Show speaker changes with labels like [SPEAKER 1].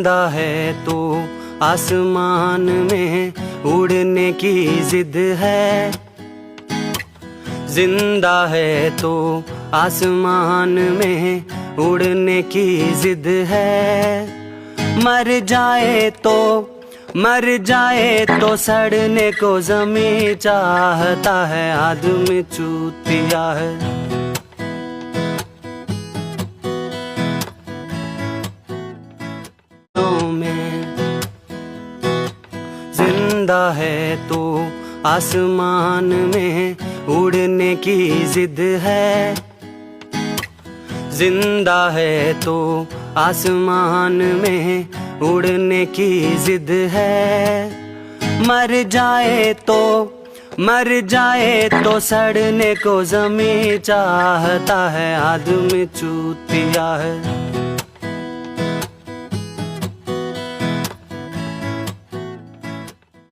[SPEAKER 1] जिंदा है तो आसमान में उड़ने की जिद है। जिंदा है तो आसमान में उड़ने की जिद है। मर जाए तो सड़ने को ज़मीं चाहता है। आदमी चूतिया है। जिंदा है तो आसमान में उड़ने की जिद है। जिंदा है तो आसमान में उड़ने की जिद है। मर जाए तो सड़ने को ज़मीं चाहता है। आदमी चूतिया है।